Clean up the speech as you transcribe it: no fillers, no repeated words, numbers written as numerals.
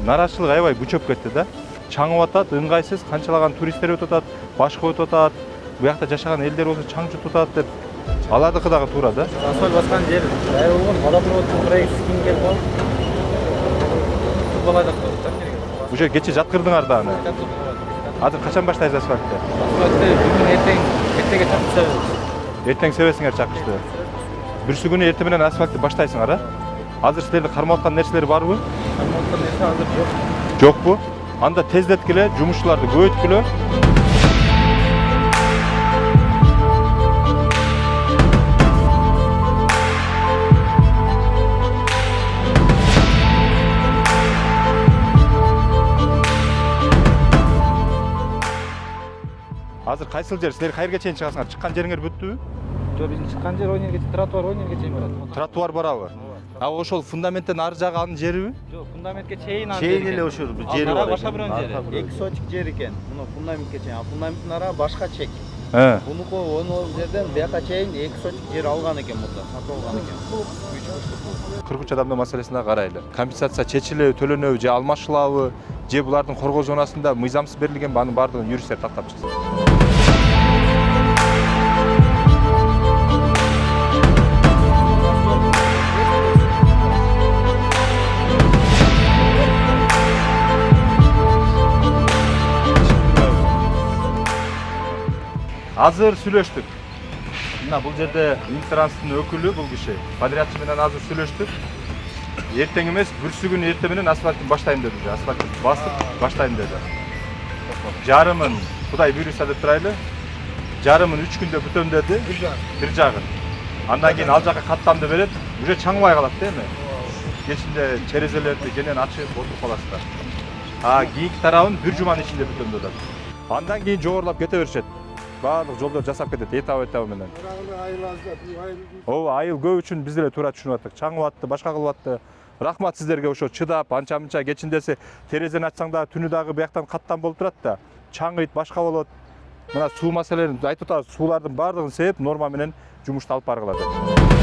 нарашчылык аябай күчөп кетти да. Чаңып атат, ыңгайсыз, канчалаган туристтер өтүп атат, башка өтүп атат. Буякта жашаган элдер болсо чаң жутуп атат деп. Алардыкы дагы туура да. Асфальт баскан жер дайыр болгон, водопроводдун проектisi ким келип алып. Футбол айдап коюп. Уже кече жаткырдыңар да аны. Азыр качан баштайсыз асфальтты? Асфальтты бүгүн эртеге чакырып себебиз. Эртең себесиңер чакышты. Бүрсү күнү эртең менен асфальтты баштайсыңар, а? Азыр силерди кармап аткан нерселер барбы? Кармап аткан нерсе азыр жок. Жокпу? Анда тездеткиле, жумушчуларды көбөйткүлө. Азыр кайсыл жер? Силер кайерге чейин чыгасыңар? Чыккан жериңер бүттүбү? Жок, биздин чыккан жер ойнерге, тротуар ойнерге чейин барат. Тротуар барабы? А ошол фундаменттен ары жагы анын жериби? Жок, фундаментке чейин аны. Чейин эле ошол жери бар. Башка бирөөнүн жери. Эки сотик жер экен. Муну фундаментке чейин. А фундаменттин ара башка чек. Бунуку ону жерден бияка чейин 2 сотик жер алган экен мурда, сатып алган экен. 43 адамдын маселесин да карайлы. Компенсация чечилеби, төлөнөбү же алмашылабы, же булардын коргоо зонасында мыйзамсыз берилгенби, анын баардыгын юристтер тактап чыксын. Азыр сүйлөштүк. Мына бул жерде Минтранстын өкүлү бул киши. Подрядчы менен азыр сүйлөштүк. Эртең эмес, бүрсү күнү эртең менен асфальтты баштайм деди. Асфальтты басып баштайм деди. Жарымын Кудай буйруса деп турайлы. Жарымын 3 күндө бүтөм деди. Бир жагын. Андан кийин ал жака каттамды берет. Уже чаңыбай калат да эми. Кечинде терезелерди кенен ачып отуруп каласыздар. Кийинки тарабын бир жуманын ичинде бүтөм деди. Андан кийин жогорулап кете беришет. Барлык жолдор жасап кетет, этап менен. Ооба, айыл көп үчүн биз деле туура түшүнүп аттык. Чаңып атты, башка кылып атты. Рахмат сиздерге ошо чыдап, анча-мынча кечиндесе терезени ачсаң да түнү дагы бияктан каттам болуп турат да. Чаңыйт, башка болот. Мына суу маселелерин айтып атабыз, суулардын баардыгын себеп норма менен жумушту алып баргыла деп.